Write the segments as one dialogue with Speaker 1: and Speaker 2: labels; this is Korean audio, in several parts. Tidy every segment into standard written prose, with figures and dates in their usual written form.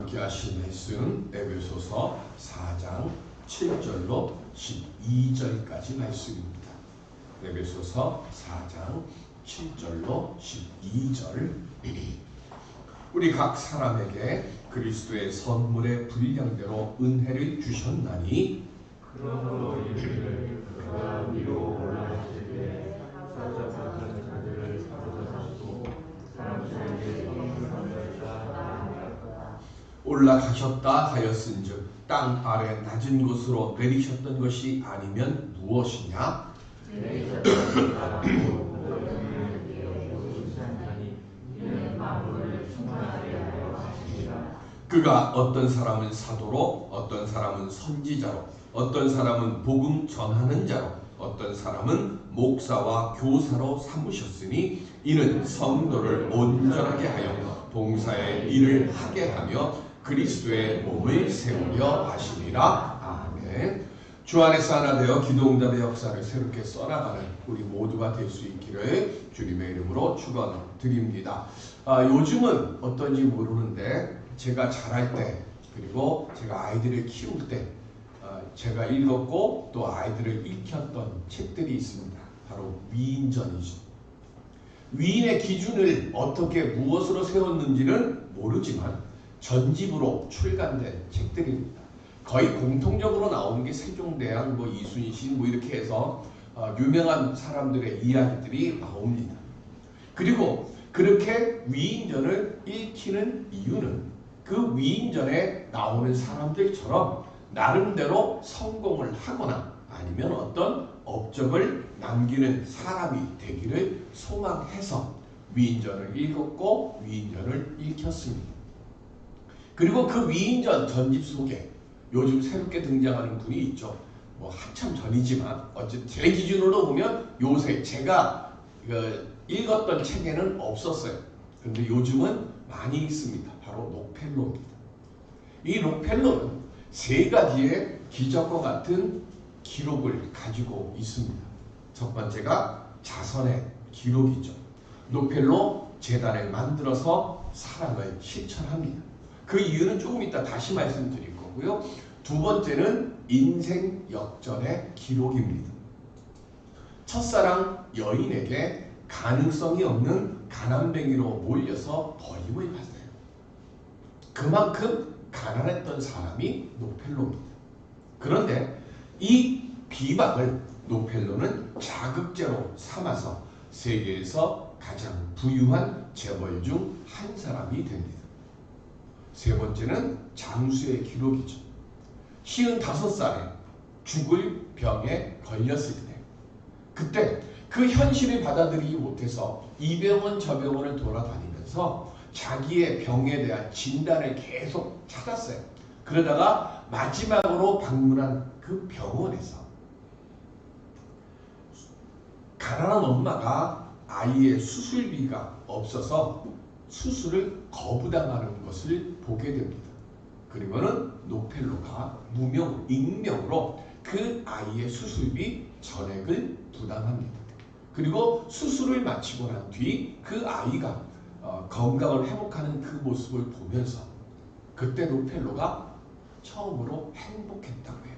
Speaker 1: 함께 하신 말씀 에베소서 4장 7절로 12절까지 말씀입니다. 에베소서 4장 7절로 12절. 우리 각 사람에게 그리스도의 선물의 분량대로 은혜를 주셨나니
Speaker 2: 그러므로 이를 그가 위로 올라가실 때 사자같은 자들을 사로잡으시고 사람 중에
Speaker 1: 올라가셨다 하였은즉 땅 아래 낮은 곳으로 내리셨던 것이 아니면 무엇이냐? 그가 어떤 사람은 사도로, 어떤 사람은 선지자로, 어떤 사람은 복음 전하는 자로, 어떤 사람은 목사와 교사로 삼으셨으니 이는 성도를 온전하게 하여 봉사의 일을 하게 하며 그리스도의 몸을 세우려 하시니라. 아멘. 주 안에서 하나 되어 기도응답의 역사를 새롭게 써나가는 우리 모두가 될 수 있기를 주님의 이름으로 축원드립니다. 요즘은 어떤지 모르는데 제가 자랄 때 그리고 제가 아이들을 키울 때 제가 읽었고 또 아이들을 읽혔던 책들이 있습니다. 바로 위인전이죠. 위인의 기준을 어떻게 무엇으로 세웠는지는 모르지만 전집으로 출간된 책들입니다. 거의 공통적으로 나오는 게 세종대왕, 이순신 이렇게 해서 유명한 사람들의 이야기들이 나옵니다. 그리고 그렇게 위인전을 읽히는 이유는 그 위인전에 나오는 사람들처럼 나름대로 성공을 하거나 아니면 어떤 업적을 남기는 사람이 되기를 소망해서 위인전을 읽었고 위인전을 읽혔습니다. 그리고 그 위인전 전집 속에 요즘 새롭게 등장하는 분이 있죠. 한참 전이지만 어쨌든 제 기준으로 보면 요새 제가 읽었던 책에는 없었어요. 그런데 요즘은 많이 있습니다. 바로 록펠로입니다. 이 록펠로는 세 가지의 기적과 같은 기록을 가지고 있습니다. 첫 번째가 자선의 기록이죠. 록펠로 재단을 만들어서 사랑을 실천합니다. 그 이유는 조금 이따 다시 말씀드릴 거고요. 두 번째는 인생 역전의 기록입니다. 첫사랑 여인에게 가능성이 없는 가난뱅이로 몰려서 버림을 받아요. 그만큼 가난했던 사람이 록펠로입니다. 그런데 이 비박을 록펠로는 자극제로 삼아서 세계에서 가장 부유한 재벌 중 한 사람이 됩니다. 세 번째는 장수의 기록이죠. 55살에 죽을 병에 걸렸을 때 그때 그 현실을 받아들이지 못해서 이 병원 저 병원을 돌아다니면서 자기의 병에 대한 진단을 계속 찾았어요. 그러다가 마지막으로 방문한 그 병원에서 가난한 엄마가 아이의 수술비가 없어서 수술을 거부당하는 것을 보게 됩니다. 그리고는 록펠로가 익명으로 그 아이의 수술비 전액을 부담합니다. 그리고 수술을 마치고 난 뒤 그 아이가 건강을 회복하는 그 모습을 보면서 그때 록펠로가 처음으로 행복했다고 해요.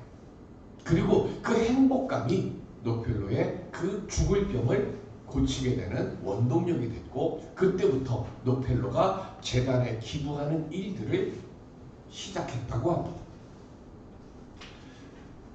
Speaker 1: 그리고 그 행복감이 록펠로의 그 죽을 병을 고치게 되는 원동력이 됐고 그때부터 록펠로가 재단에 기부하는 일들을 시작했다고 합니다.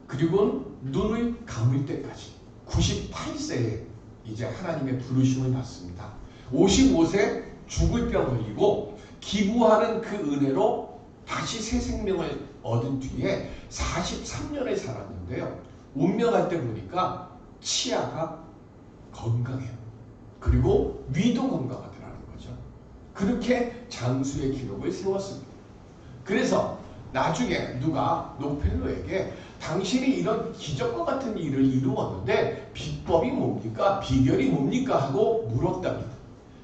Speaker 1: 그리고 눈을 감을 때까지 98세에 이제 하나님의 부르심을 받습니다. 55세 죽을 병 걸리고 기부하는 그 은혜로 다시 새 생명을 얻은 뒤에 43년을 살았는데요. 운명할 때 보니까 치아가 건강해요. 그리고 위도 건강하더라는 거죠. 그렇게 장수의 기록을 세웠습니다. 그래서 나중에 누가 록펠로에게 당신이 이런 기적과 같은 일을 이루었는데 비법이 뭡니까? 비결이 뭡니까? 하고 물었답니다.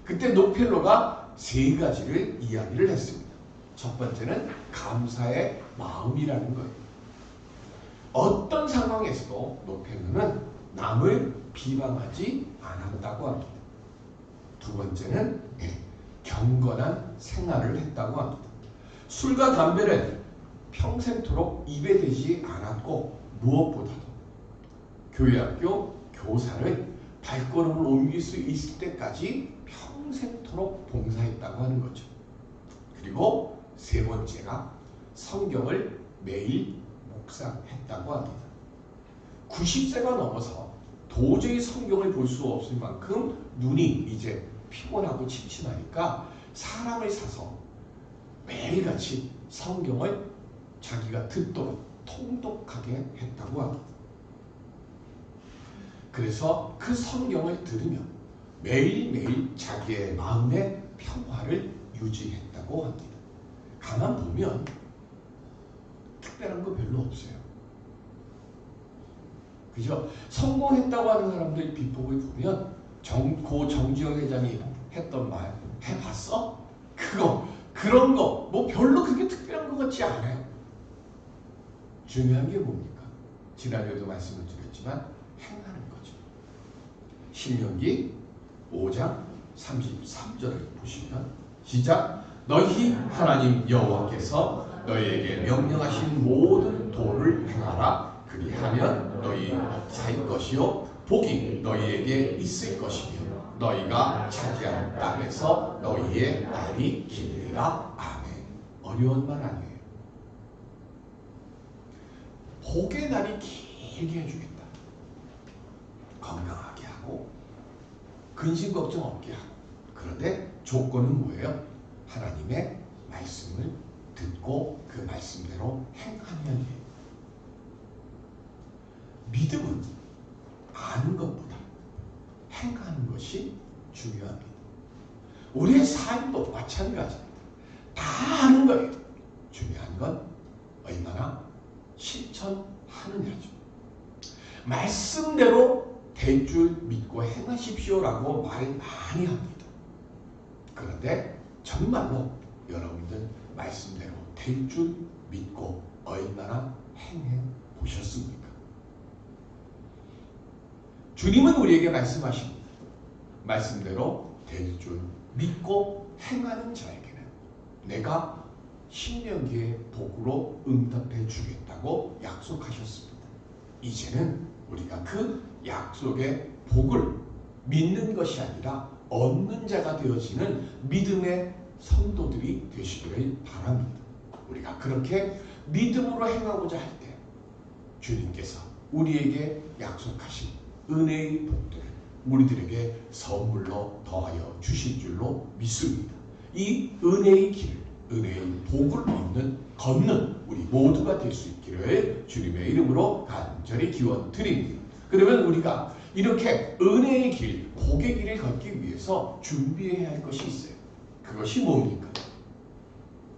Speaker 1: 그때 록펠로가 세 가지를 이야기를 했습니다. 첫 번째는 감사의 마음이라는 거예요. 어떤 상황에서도 록펠로는 남을 비방하지 않았다고 합니다. 두 번째는 경건한 생활을 했다고 합니다. 술과 담배는 평생토록 입에 대지 않았고 무엇보다도 교회학교 교사를 발걸음을 옮길 수 있을 때까지 평생토록 봉사했다고 하는 거죠. 그리고 세 번째가 성경을 매일 묵상했다고 합니다. 90세가 넘어서 도저히 성경을 볼 수 없을 만큼 눈이 이제 피곤하고 침침하니까 사람을 사서 매일같이 성경을 자기가 듣도록 통독하게 했다고 합니다. 그래서 그 성경을 들으며 매일매일 자기의 마음의 평화를 유지했다고 합니다. 가만 보면 특별한 거 별로 없어요. 그죠? 성공했다고 하는 사람들 비법을 보면 고 정지영 회장이 했던 말 해봤어? 그런 거 뭐 별로 그렇게 특별한 것 같지 않아요. 중요한 게 뭡니까? 지난주에도 말씀을 드렸지만 행하는 거죠. 신명기 5장 33절을 보시면 시작. 너희 하나님 여호와께서 너희에게 명령하신 모든 도를 행하라. 그리하면 너희 살 것이요 복이 너희에게 있을 것이며 너희가 차지한 땅에서 너희의 날이 길리라. 아멘. 어려운 말 아니에요. 복의 날이 길게 해주겠다. 건강하게 하고 근심 걱정 없게 하고. 그런데 조건은 뭐예요? 하나님의 말씀을 듣고 그 말씀대로 행하면 해요. 믿음은 아는 것보다 행하는 것이 중요합니다. 우리의 삶도 마찬가지입니다. 다 아는 거예요. 중요한 건 얼마나 실천하느냐죠. 말씀대로 될 줄 믿고 행하십시오라고 말 많이 합니다. 그런데 정말로 여러분들 말씀대로 될 줄 믿고 얼마나 행해 보셨습니까? 주님은 우리에게 말씀하십니다. 말씀대로 될 줄 믿고 행하는 자에게는 내가 신명기의 복으로 응답해 주겠다고 약속하셨습니다. 이제는 우리가 그 약속의 복을 믿는 것이 아니라 얻는 자가 되어지는 믿음의 성도들이 되시기를 바랍니다. 우리가 그렇게 믿음으로 행하고자 할 때 주님께서 우리에게 약속하신 은혜의 복들을 우리들에게 선물로 더하여 주실 줄로 믿습니다. 이 은혜의 길, 은혜의 복을 걷는 우리 모두가 될 수 있기를 주님의 이름으로 간절히 기원 드립니다. 그러면 우리가 이렇게 은혜의 길, 복의 길을 걷기 위해서 준비해야 할 것이 있어요. 그것이 뭡니까?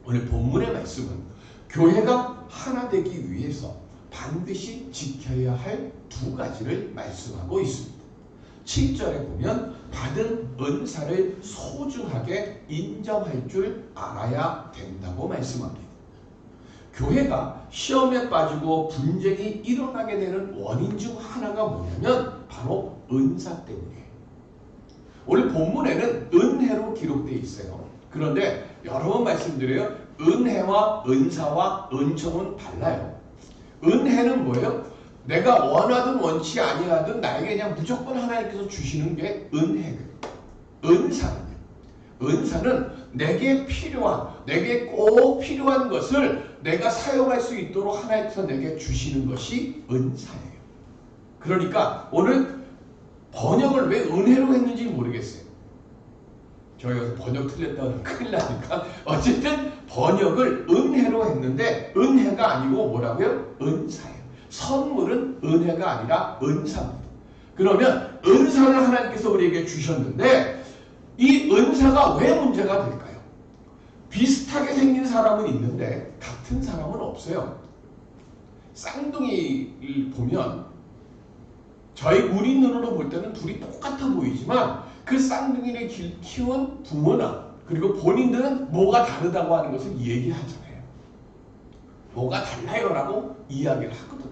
Speaker 1: 오늘 본문의 말씀은 교회가 하나 되기 위해서 반드시 지켜야 할 두 가지를 말씀하고 있습니다. 7절에 보면 받은 은사를 소중하게 인정할 줄 알아야 된다고 말씀합니다. 교회가 시험에 빠지고 분쟁이 일어나게 되는 원인 중 하나가 뭐냐면 바로 은사 때문이에요. 오늘 본문에는 은혜로 기록되어 있어요. 그런데 여러 번 말씀드려요. 은혜와 은사와 은총은 달라요. 은혜는 뭐예요? 내가 원하든 원치 아니하든 나에게 그냥 무조건 하나님께서 주시는 게 은혜예요. 은사는 내게 꼭 필요한 것을 내가 사용할 수 있도록 하나님께서 내게 주시는 것이 은사예요. 그러니까 오늘 번역을 왜 은혜로 했는지 모르겠어요. 저희가 번역 틀렸다고 큰일 나니까 어쨌든 번역을 은혜로 했는데 은혜가 아니고 뭐라고요? 은사예요. 선물은 은혜가 아니라 은사입니다. 그러면 은사를 하나님께서 우리에게 주셨는데 이 은사가 왜 문제가 될까요? 비슷하게 생긴 사람은 있는데 같은 사람은 없어요. 쌍둥이를 보면 우리 눈으로 볼 때는 둘이 똑같아 보이지만 그 쌍둥이를 키운 부모나 그리고 본인들은 뭐가 다르다고 하는 것을 얘기하잖아요. 뭐가 달라요라고 이야기를 하거든요.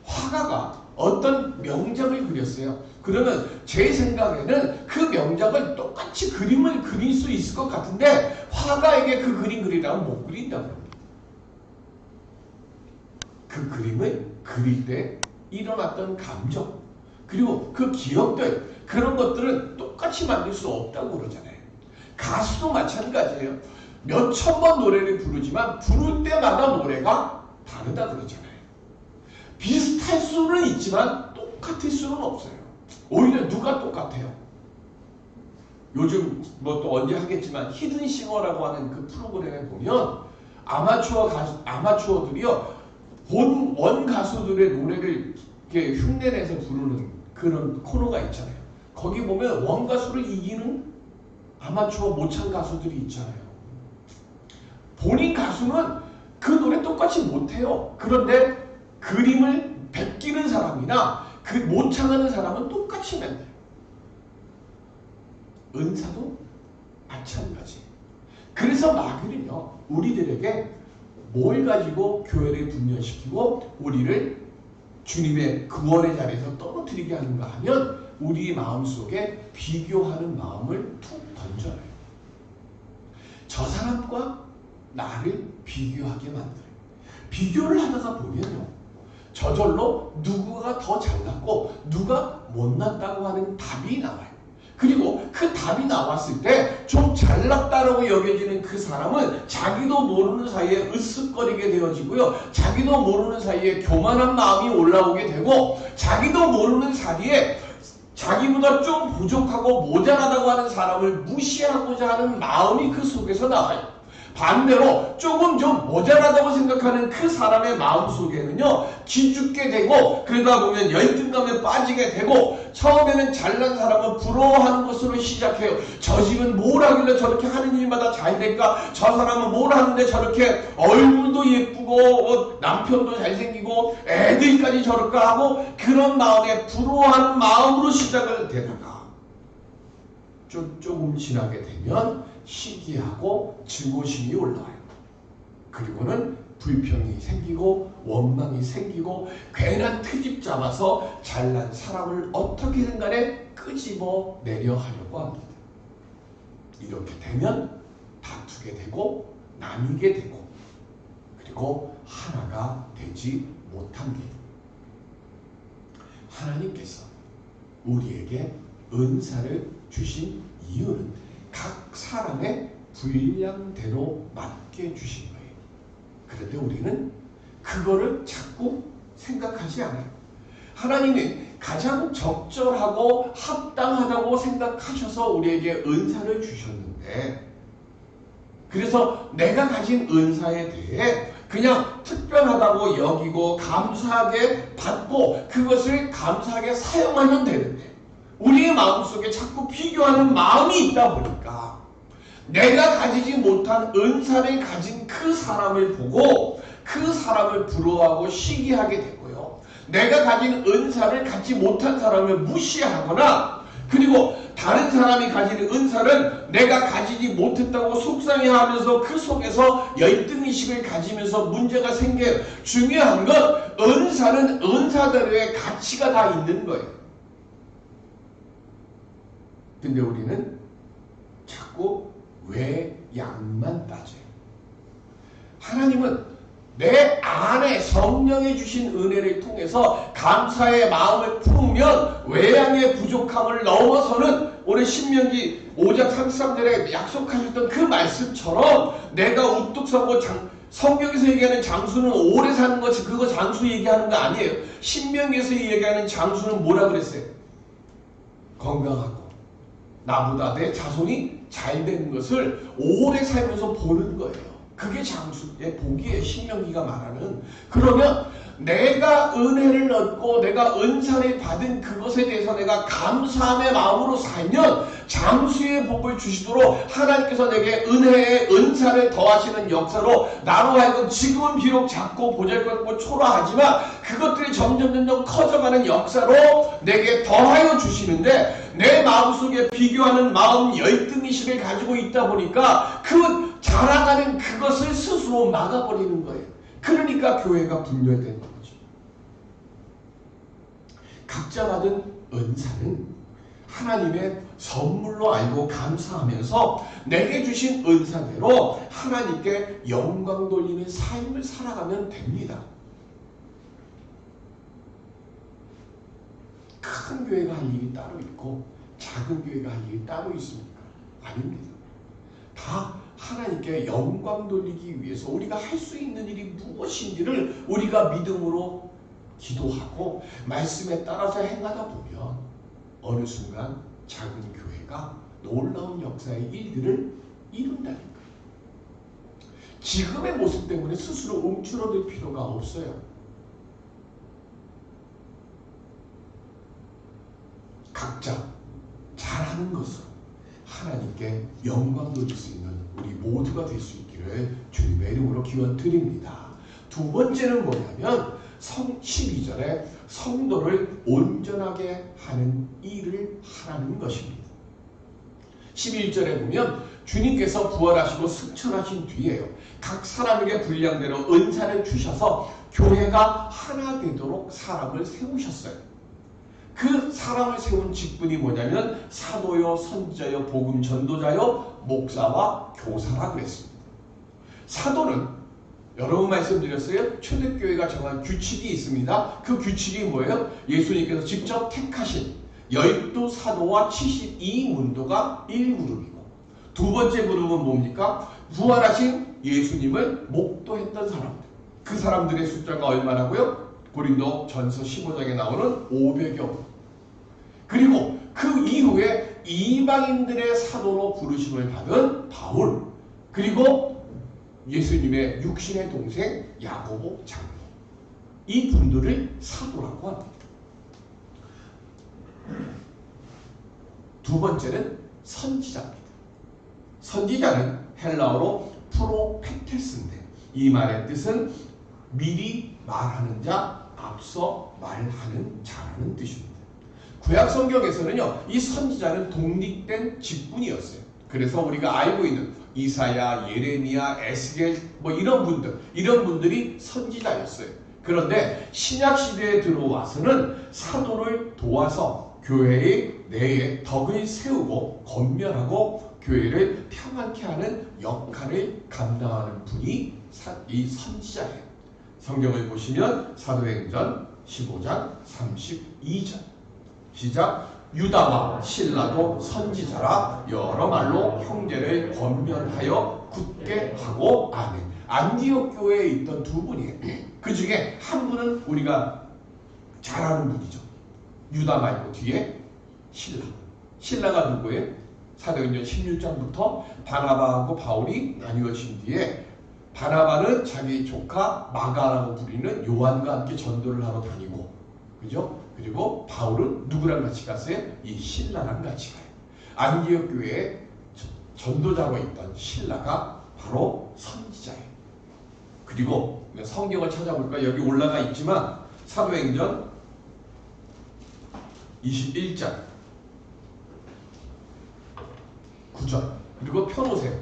Speaker 1: 화가가 어떤 명작을 그렸어요. 그러면 제 생각에는 그 명작을 똑같이 그림을 그릴 수 있을 것 같은데 화가에게 그 그림 그리라면 못 그린다고 합니다. 그 그림을 그릴 때 일어났던 감정 그리고 그 기억들 그런 것들은 똑같이 만들 수 없다고 그러잖아요. 가수도 마찬가지예요. 몇천 번 노래를 부르지만 부를 때마다 노래가 다르다 그러잖아요. 비슷할 수는 있지만 똑같을 수는 없어요. 오히려 누가 똑같아요? 요즘 뭐 또 언제 하겠지만 히든싱어라고 하는 그 프로그램에 보면 아마추어들이요 원 가수들의 노래를 이렇게 흉내내서 부르는 그런 코너가 있잖아요. 거기 보면 원 가수를 이기는 아마추어 모창 가수들이 있잖아요. 본인 가수는 그 노래 똑같이 못해요. 그런데 그림을 베끼는 사람이나 그 모창하는 사람은 똑같이 만들어요. 은사도 마찬가지. 그래서 마귀는요 우리들에게 뭘 가지고 교회를 분열시키고 우리를 주님의 구원의 자리에서 떨어뜨리게 하는가 하면 우리 마음속에 비교하는 마음을 툭 던져요. 저 사람과 나를 비교하게 만들어요. 비교를 하다가 보면요 저절로 누구가 더 잘났고 누가 못났다고 하는 답이 나와요. 그리고 그 답이 나왔을 때 좀 잘났다라고 여겨지는 그 사람은 자기도 모르는 사이에 으쓱거리게 되어지고요. 자기도 모르는 사이에 교만한 마음이 올라오게 되고 자기도 모르는 사이에 자기보다 좀 부족하고 모자라다고 하는 사람을 무시하고자 하는 마음이 그 속에서 나와요. 반대로 조금 좀 모자라다고 생각하는 그 사람의 마음속에는요 기죽게 되고 그러다 보면 열등감에 빠지게 되고 처음에는 잘난 사람은 부러워하는 것으로 시작해요. 저 집은 뭘 하길래 저렇게 하는 일마다 잘 될까? 저 사람은 뭘 하는데 저렇게 얼굴도 예쁘고 남편도 잘생기고 애들까지 저럴까 하고 그런 마음에 부러워하는 마음으로 시작을 되다가 조금 지나게 되면 시기하고 증오심이 올라와요. 그리고는 불평이 생기고 원망이 생기고 괜한 트집 잡아서 잘난 사람을 어떻게든 간에 끄집어 내려 하려고 합니다. 이렇게 되면 다투게 되고 나뉘게 되고 그리고 하나가 되지 못합니다. 하나님께서 우리에게 은사를 주신 이유는 각 사람의 분량대로 맞게 주신 거예요. 그런데 우리는 그거를 자꾸 생각하지 않아요. 하나님이 가장 적절하고 합당하다고 생각하셔서 우리에게 은사를 주셨는데 그래서 내가 가진 은사에 대해 그냥 특별하다고 여기고 감사하게 받고 그것을 감사하게 사용하면 되는데 우리의 마음속에 자꾸 비교하는 마음이 있다 보니까 내가 가지지 못한 은사를 가진 그 사람을 보고 그 사람을 부러워하고 시기하게 되고요. 내가 가진 은사를 갖지 못한 사람을 무시하거나 그리고 다른 사람이 가진 은사를 내가 가지지 못했다고 속상해하면서 그 속에서 열등의식을 가지면서 문제가 생겨요. 중요한 건 은사는 은사대로의 가치가 다 있는 거예요. 근데 우리는 자꾸 외양만 따져요. 하나님은 내 안에 성령이 주신 은혜를 통해서 감사의 마음을 품으면 외양의 부족함을 넘어서는 오늘 신명기 5장 33절에 약속하셨던 그 말씀처럼 내가 우뚝 서고 성경에서 얘기하는 장수는 오래 사는 것 그거 장수 얘기하는 거 아니에요. 신명기에서 얘기하는 장수는 뭐라 그랬어요? 건강하고 나보다 내 자손이 잘 되는 것을 오래 살면서 보는 거예요. 그게 장수의 복이에요. 신명기가 말하는. 그러면 내가 은혜를 얻고 내가 은사를 받은 그것에 대해서 내가 감사함의 마음으로 살면 장수의 복을 주시도록 하나님께서 내게 은혜의 은사를 더하시는 역사로 나로 하여금 지금은 비록 작고 보잘것없고 초라하지만 그것들이 점점 커져가는 역사로 내게 더하여 주시는데 내 마음속에 비교하는 마음 열등의식을 가지고 있다 보니까 그 자라가는 그것을 스스로 막아버리는 거예요. 그러니까 교회가 분열된 거죠. 각자 받은 은사는 하나님의 선물로 알고 감사하면서 내게 주신 은사대로 하나님께 영광 돌리는 삶을 살아가면 됩니다. 큰 교회가 할 일이 따로 있고 작은 교회가 할 일이 따로 있습니까? 아닙니다. 다 하나님께 영광 돌리기 위해서 우리가 할 수 있는 일이 무엇인지를 우리가 믿음으로 기도하고 말씀에 따라서 행하다 보면 어느 순간 작은 교회가 놀라운 역사의 일들을 이룬다니까. 지금의 모습 때문에 스스로 움츠러들 필요가 없어요. 각자 잘하는 것으로 하나님께 영광 돌릴 수 있는 우리 모두가 될 수 있기를 주님의 이름으로 기원 드립니다. 두 번째는 뭐냐면 12절에 성도를 온전하게 하는 일을 하라는 것입니다. 11절에 보면 주님께서 부활하시고 승천하신 뒤에요. 각 사람에게 분량대로 은사를 주셔서 교회가 하나 되도록 사람을 세우셨어요. 그 사람을 세운 직분이 뭐냐면 사도요, 선지자요, 복음 전도자요, 목사와 교사라 그랬습니다. 사도는 여러 번 말씀드렸어요. 초대교회가 정한 규칙이 있습니다. 그 규칙이 뭐예요? 예수님께서 직접 택하신 12사도와 72문도가 1그룹이고 두 번째 그룹은 뭡니까? 부활하신 예수님을 목도했던 사람들. 그 사람들의 숫자가 얼마라고요? 고린도 전서 15장에 나오는 500여. 그리고 그 이후에 이방인들의 사도로 부르심을 받은 바울. 그리고 예수님의 육신의 동생 야고보 장로. 이 분들을 사도라고 합니다. 두 번째는 선지자입니다. 선지자는 헬라어로 프로페테스인데 이 말의 뜻은 미리 말하는 자, 앞서 말하는 자라는 뜻입니다. 구약 성경에서는요, 이 선지자는 독립된 직분이었어요. 그래서 우리가 알고 있는 이사야, 예레미야, 에스겔 이런 분들이 선지자였어요. 그런데 신약 시대에 들어와서는 사도를 도와서 교회의 내에 덕을 세우고 건면하고 교회를 평안케 하는 역할을 감당하는 분이 이 선지자예요. 성경을 보시면 사도행전 15장 32절 시작. 유다와 실라도 선지자라 여러 말로 형제를 권면하여 굳게 하고 아멘. 안디옥 교회에 있던 두 분이에요. 그 중에 한 분은 우리가 잘 아는 분이죠. 유다 말고 뒤에 실라. 실라가 누구예요? 사도행전 16장부터 바나바하고 바울이 나뉘어진 뒤에 바나바는 자기 조카 마가라고 부르는 요한과 함께 전도를 하러 다니고, 그죠? 그리고 바울은 누구랑 같이 갔어요? 이 실라랑 같이 가요. 안디옥 교회에 전도자로 있던 실라가 바로 선지자예요. 그리고 성경을 찾아볼까? 여기 올라가 있지만 사도행전 21장 9절 그리고 펴놓으세요.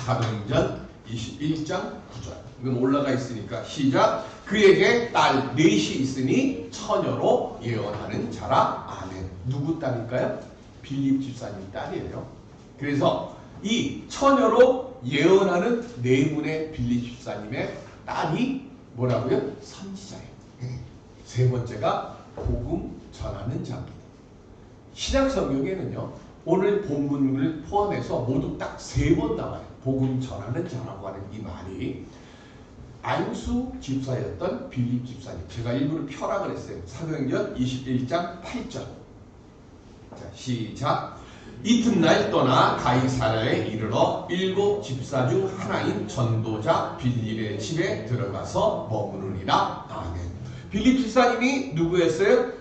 Speaker 1: 사도행전 21장 9절 이건 올라가 있으니까 시작. 그에게 딸 넷이 있으니 처녀로 예언하는 자라. 아멘. 누구 딸일까요? 빌립 집사님 딸이에요. 그래서 이 처녀로 예언하는 네 분의 빌립 집사님의 딸이 뭐라고요? 선지자예요. 세 번째가 복음 전하는 자입니다. 신약 성경에는요, 오늘 본문을 포함해서 모두 딱 3번 나와요. 복음 전하는 자라고 하는 이 말이 안수 집사였던 빌립 집사님. 제가 일부러 펴라 그랬어요. 사도행전 21장 8절. 자, 시작. 이튿날 떠나 가이사랴에 이르러 7 집사 중 하나인 전도자 빌립의 집에 들어가서 머무르니라. 아멘. 빌립 집사님이 누구였어요?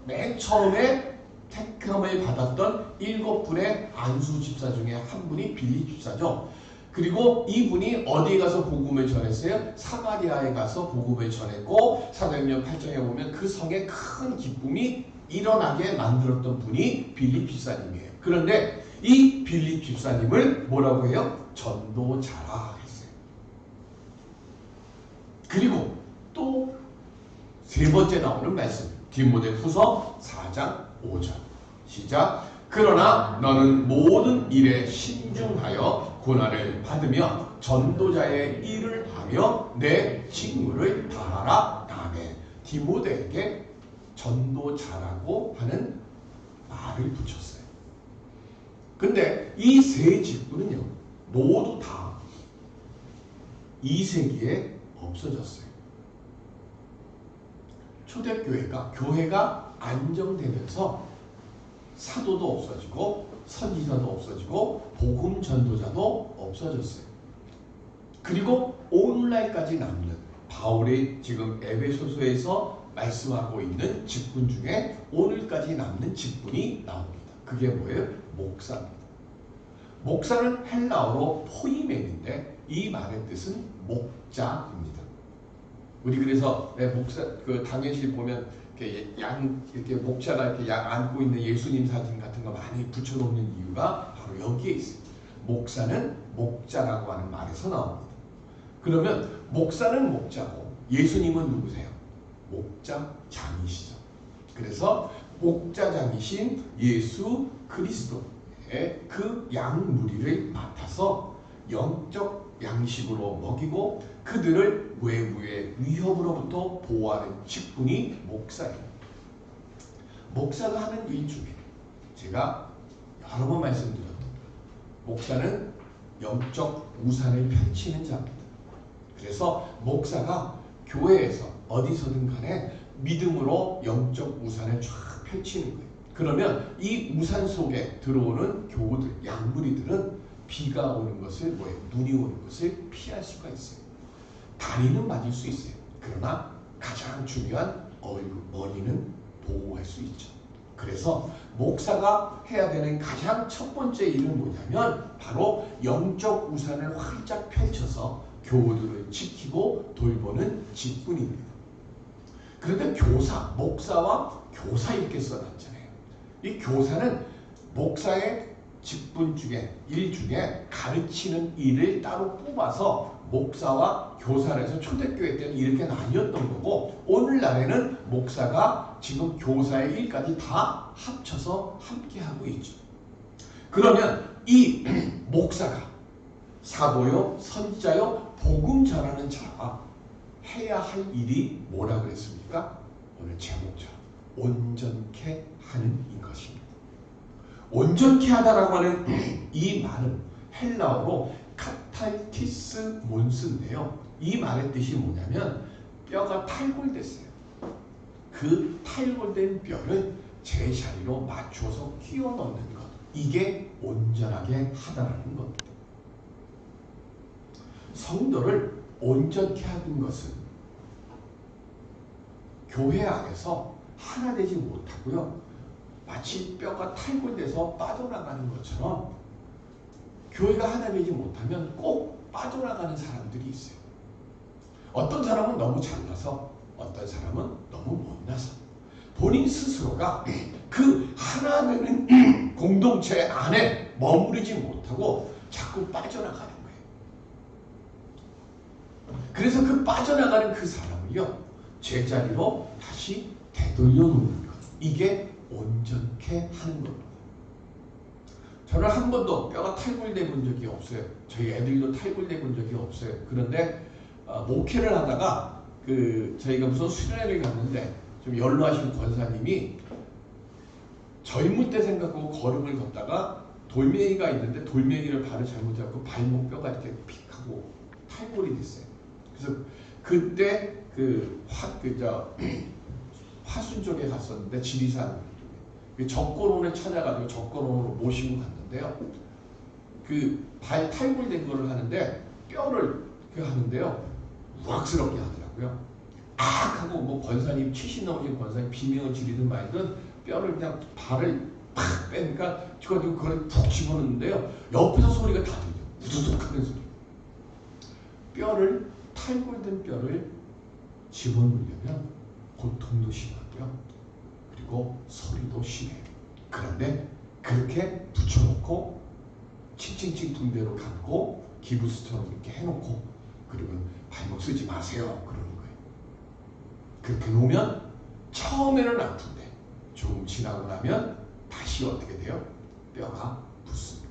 Speaker 1: 맨 처음에 택함을 받았던 7분의 안수 집사 중에 한 분이 빌립 집사죠. 그리고 이분이 어디에 가서 복음을 전했어요? 사마리아에 가서 복음을 전했고, 사도행전 8장에 보면 그 성에 큰 기쁨이 일어나게 만들었던 분이 빌립 집사님이에요. 그런데 이 빌립 집사님을 뭐라고 해요? 전도자라 했어요. 그리고 또 세 번째 나오는 말씀 디모데후서 4장 5절 시작. 그러나 너는 모든 일에 신중하여 고난을 받으며 전도자의 일을 하며 내 직무를 다하라. 아멘. 디모데에게 전도자라고 하는 말을 붙였어요. 근데 이 세 직분은요 모두 다 2세기에 없어졌어요. 초대교회가 교회가 안정되면서 사도도 없어지고 선지자도 없어지고 복음 전도자도 없어졌어요. 그리고 오늘날까지 남는 바울이 지금 에베소서에서 말씀하고 있는 직분 중에 오늘까지 남는 직분이 나옵니다. 그게 뭐예요? 목사입니다. 목사는 헬라어로 포이멘인데 이 말의 뜻은 목자입니다. 우리 그래서 목사 그 당연실 보면 이렇게 목자가 이렇게 양 안고 있는 예수님 사진 같은 거 많이 붙여놓는 이유가 바로 여기에 있습니다. 목사는 목자라고 하는 말에서 나옵니다. 그러면 목사는 목자고 예수님은 누구세요? 목자장이시죠. 그래서 목자장이신 예수 그리스도의 그 양무리를 맡아서 영적 양식으로 먹이고 그들을 외부의 위협으로부터 보호하는 직분이 목사입니다. 목사가 하는 일 중에 제가 여러 번 말씀드렸던 목사는 영적 우산을 펼치는 자입니다. 그래서 목사가 교회에서 어디서든 간에 믿음으로 영적 우산을 쫙 펼치는 거예요. 그러면 이 우산 속에 들어오는 교우들, 양무리들은 비가 오는 것을 눈이 오는 것을 피할 수가 있어요. 다리는 맞을 수 있어요. 그러나 가장 중요한 머리는 보호할 수 있죠. 그래서 목사가 해야 되는 가장 첫 번째 일은 뭐냐면 바로 영적 우산을 활짝 펼쳐서 교우들을 지키고 돌보는 직분입니다. 그런데 교사, 목사와 교사 이렇게 써놨잖아요. 이 교사는 목사의 직분 중에 일 중에 가르치는 일을 따로 뽑아서 목사와 교사를 해서 초대교회 때는 이렇게 나뉘었던 거고 오늘날에는 목사가 지금 교사의 일까지 다 합쳐서 함께 하고 있죠. 그러면 이 목사가 사도요, 선지자요, 복음 전하는 자가 해야 할 일이 뭐라 그랬습니까? 오늘 제목처럼 온전케 하는 인 것입니다. 온전케 하다라고 하는 이 말은 헬라어로 카탈티스 몬스인데요. 이 말의 뜻이 뭐냐면 뼈가 탈골됐어요. 그 탈골된 뼈를 제자리로 맞춰서 끼워 넣는 것. 이게 온전하게 하다라는 겁니다. 성도를 온전케 하는 것은 교회 안에서 하나 되지 못하고요. 마치 뼈가 탈골돼서 빠져나가는 것처럼 교회가 하나 되지 못하면 꼭 빠져나가는 사람들이 있어요. 어떤 사람은 너무 잘나서 어떤 사람은 너무 못나서 본인 스스로가 그 하나 되는 공동체 안에 머무르지 못하고 자꾸 빠져나가는 거예요. 그래서 그 빠져나가는 그 사람을요 제자리로 다시 되돌려 놓는 것. 이게 온전케 하는 겁니다. 저는 한 번도 뼈가 탈골돼 본 적이 없어요. 저희 애들도 탈골돼 본 적이 없어요. 그런데 목회를 하다가 저희가 무슨 수련회를 갔는데 좀 연로하신 권사님이 젊을 때 생각하고 걸음을 걷다가 돌멩이가 있는데 돌멩이를 발을 잘못 잡고 발목 뼈가 이렇게 픽 하고 탈골이 됐어요. 그래서 그때 화순 쪽에 갔었는데 지리산 적고론을 찾아가지고 적고론으로 모시고 갔는데요. 그 발 탈골된 거를 하는데 뼈를 하는데요. 우악스럽게 하더라고요. 악 하고 뭐 권사님 70 넘으신 권사님 비명을 지르든 말든 뼈를 그냥 발을 팍 빼니까 그걸 푹 집어넣는데요. 옆에서 소리가 다 들려. 우두둑 하는 소리. 탈골된 뼈를 집어넣으려면 고통도 심하고요. 그리고 소리도 심해요. 그런데 그렇게 붙여놓고 칭칭칭 둔대로 감고 기부스처럼 이렇게 해놓고 그리고 발목 쓰지 마세요. 그러는 거예요. 그렇게 놓으면 처음에는 아픈데 조금 지나고 나면 다시 어떻게 돼요? 뼈가 붙습니다.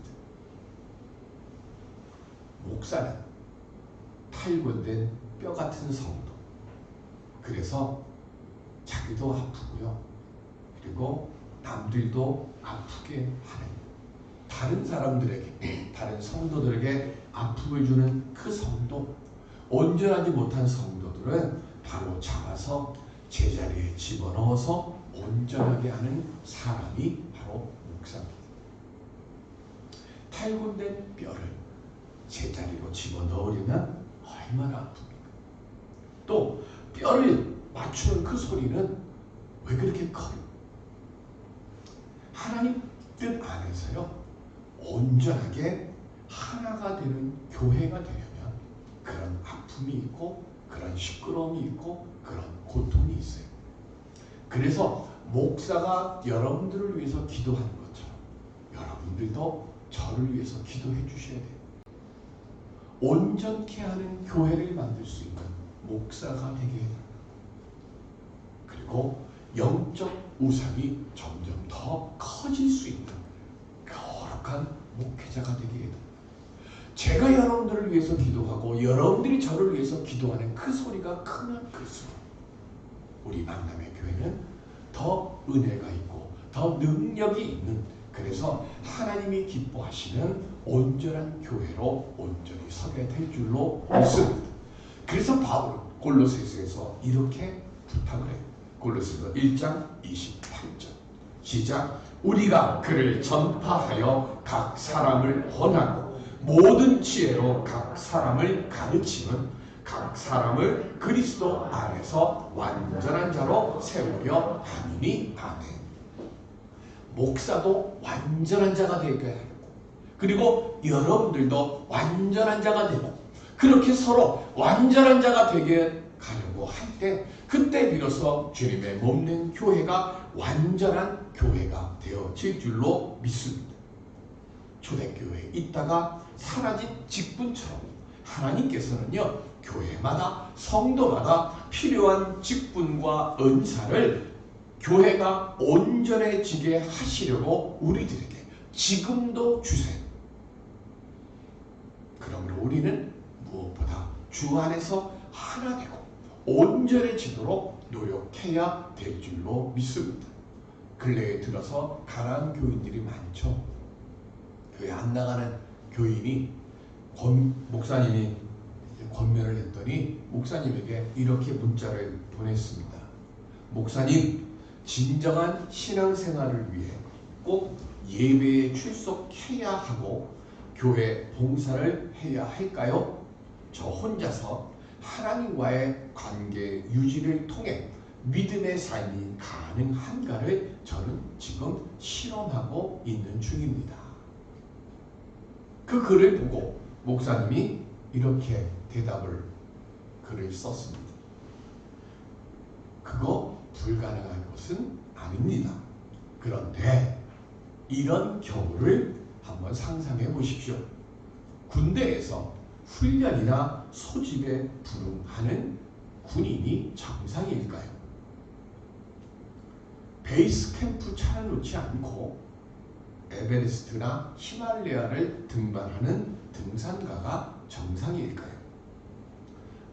Speaker 1: 목사는 탈골된 뼈 같은 성도. 그래서 자기도 아프고요. 그리고 남들도 아프게 하는, 다른 사람들에게, 다른 성도들에게 아픔을 주는 그 성도, 온전하지 못한 성도들은 바로 잡아서 제자리에 집어넣어서 온전하게 하는 사람이 바로 목사입니다. 탈골된 뼈를 제자리로 집어넣으려면 얼마나 아픕니까? 또 뼈를 맞추는 그 소리는 왜 그렇게 커요? 하나님 뜻 안에서요, 온전하게 하나가 되는 교회가 되려면 그런 아픔이 있고 그런 시끄러움이 있고 그런 고통이 있어요. 그래서 목사가 여러분들을 위해서 기도하는 것처럼 여러분들도 저를 위해서 기도해 주셔야 돼요. 온전케 하는 교회를 만들 수 있는 목사가 되게 해야 됩니다. 그리고 영적 우상이 점점 더 커질 수 있는 거룩한 목회자가 되게 해야 됩니다. 제가 여러분들을 위해서 기도하고 여러분들이 저를 위해서 기도하는 그 소리가 크면 클수록 우리 만남의 교회는 더 은혜가 있고 더 능력이 있는, 그래서 하나님이 기뻐하시는 온전한 교회로 온전히 서게 될 줄로 믿습니다. 그래서 바울은 골로새서에서 이렇게 부탁을 해요. 골로새서 1장 28절 시작. 우리가 그를 전파하여 각 사람을 권하고 모든 지혜로 각 사람을 가르치는 각 사람을 그리스도 안에서 완전한 자로 세우려 함이니 아멘. 목사도 완전한 자가 되게 하고, 그리고 여러분들도 완전한 자가 되고, 그렇게 서로 완전한 자가 되게 가려고 할 때, 그때 비로소 주님의 몸된 교회가 완전한 교회가 되어질 줄로 믿습니다. 초대교회에 있다가 사라진 직분처럼 하나님께서는요, 교회마다 성도마다 필요한 직분과 은사를 교회가 온전해지게 하시려고 우리들에게 지금도 주세요. 그러므로 우리는 무엇보다 주 안에서 하나 되고 온전해지도록 노력해야 될 줄로 믿습니다. 근래에 들어서 가난한 교인들이 많죠. 교회 안 나가는 교인이 목사님이 권면을 했더니 목사님에게 이렇게 문자를 보냈습니다. 목사님, 진정한 신앙생활을 위해 꼭 예배에 출석해야 하고 교회 봉사를 해야 할까요? 저 혼자서 하나님과의 관계 유지를 통해 믿음의 삶이 가능한가를 저는 지금 실험하고 있는 중입니다. 그 글을 보고 목사님이 이렇게 글을 썼습니다. 그거 불가능한 것은 아닙니다. 그런데 이런 경우를 한번 상상해 보십시오. 군대에서 훈련이나 소집에 불응하는 군인이 정상일까요? 베이스 캠프 차려놓지 않고 에베레스트나 히말라야를 등반하는 등산가가 정상일까요?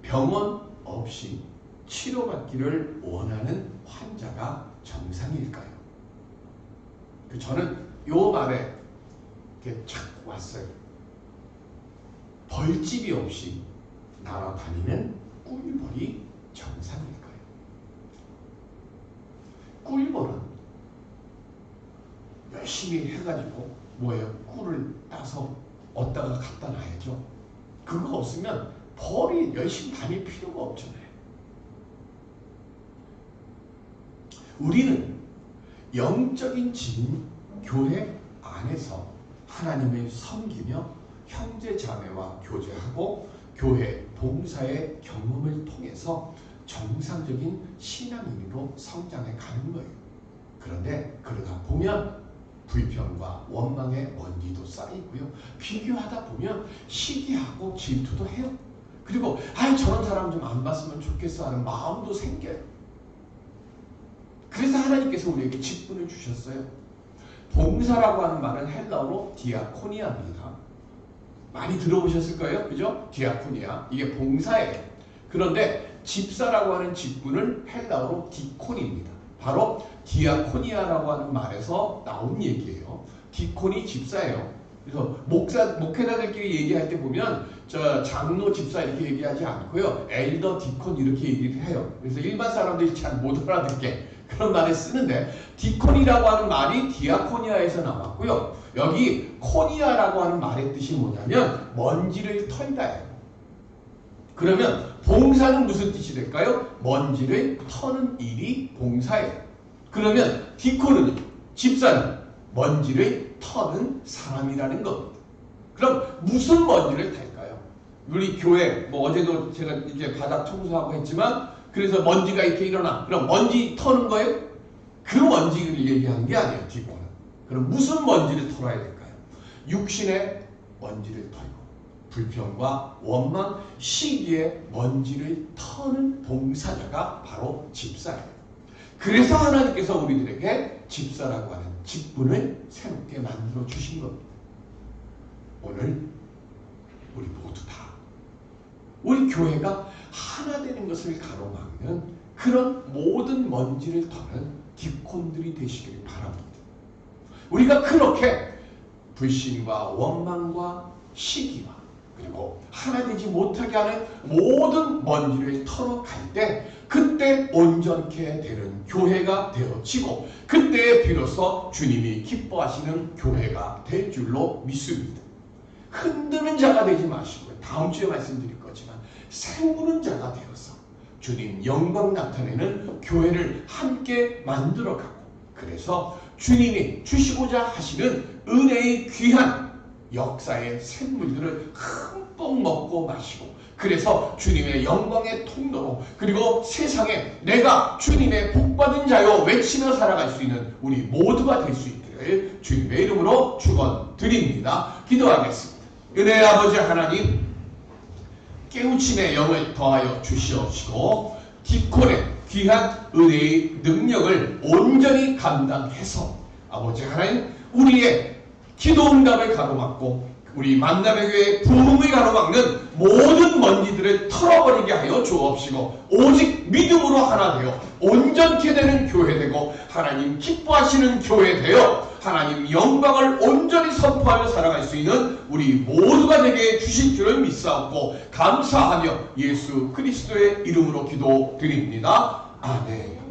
Speaker 1: 병원 없이 치료받기를 원하는 환자가 정상일까요? 저는 요 말에 이렇게 착 왔어요. 벌집이 없이 날아다니는 꿀벌이 정상일까요? 꿀벌은 열심히 해가지고 뭐예요? 꿀을 따서 얻다가 갖다 놔야죠. 그거 없으면 벌이 열심히 다닐 필요가 없잖아요. 우리는 영적인 집인 교회 안에서 하나님을 섬기며 형제 자매와 교제하고 교회 봉사의 경험을 통해서 정상적인 신앙인으로 성장해 가는 거예요. 그런데 그러다 보면 불평과 원망의 먼지도 쌓이고요. 비교하다 보면 시기하고 질투도 해요. 그리고 저런 사람 좀 안 봤으면 좋겠어 하는 마음도 생겨요. 그래서 하나님께서 우리에게 직분을 주셨어요. 봉사라고 하는 말은 헬라어로 디아코니아입니다. 많이 들어보셨을 거예요. 그죠? 디아코니아. 이게 봉사예요. 그런데 집사라고 하는 직분은 헬라어로 디콘입니다. 바로 디아코니아라고 하는 말에서 나온 얘기예요. 디콘이 집사예요. 그래서 목회자들끼리 얘기할 때 보면 저 장로 집사 이렇게 얘기하지 않고요. 엘더 디콘 이렇게 얘기를 해요. 그래서 일반 사람들이 잘 못 알아듣게 그런 말을 쓰는데 디콘이라고 하는 말이 디아코니아에서 나왔고요. 여기 코니아라고 하는 말의 뜻이 뭐냐면 먼지를 털다예요. 그러면 봉사는 무슨 뜻이 될까요? 먼지를 터는 일이 봉사예요. 그러면 디콘은 집사는 먼지를 터는 사람이라는 겁니다. 그럼 무슨 먼지를 탈까요? 우리 교회 뭐 어제도 제가 이제 바닥 청소하고 했지만 그래서 먼지가 이렇게 일어나. 그럼 먼지 터는 거예요? 그 먼지를 얘기하는 게 아니에요. 디콘은. 그럼 무슨 먼지를 털어야 될까요? 육신의 먼지를 털고 불평과 원망, 시기의 먼지를 터는 봉사자가 바로 집사예요. 그래서 하나님께서 우리들에게 집사라고 하는 직분을 새롭게 만들어 주신 겁니다. 오늘 우리 모두 다 우리 교회가 하나 되는 것을 가로막는 그런 모든 먼지를 터는 디콘들이 되시기를 바랍니다. 우리가 그렇게 불신과 원망과 시기와 그리고 하나 되지 못하게 하는 모든 먼지를 털어갈 때 그때 온전케 되는 교회가 되어지고 그때 비로소 주님이 기뻐하시는 교회가 될 줄로 믿습니다. 흔드는 자가 되지 마시고요. 다음 주에 말씀드릴 거지만 세우는 자가 되어서 주님 영광 나타내는 교회를 함께 만들어가고 그래서 주님이 주시고자 하시는 은혜의 귀한 역사의 샘물들을 흠뻑 먹고 마시고 그래서 주님의 영광의 통로로 그리고 세상에 내가 주님의 복받은 자요 외치며 살아갈 수 있는 우리 모두가 될 수 있기를 주님의 이름으로 축원드립니다. 기도하겠습니다. 은혜의 아버지 하나님 깨우침의 영을 더하여 주시옵시고 디콘의 귀한 은혜의 능력을 온전히 감당해서 아버지 하나님 우리의 기도 응답을 가로막고 우리 만남의 교회의 부흥을 가로막는 모든 먼지들을 털어버리게 하여 주옵시고 오직 믿음으로 하나 되어 온전케 되는 교회 되고 하나님 기뻐하시는 교회 되어 하나님 영광을 온전히 선포하며 살아갈 수 있는 우리 모두가 되게 주실 줄을 믿사옵고 감사하며 예수 그리스도의 이름으로 기도드립니다. 아멘.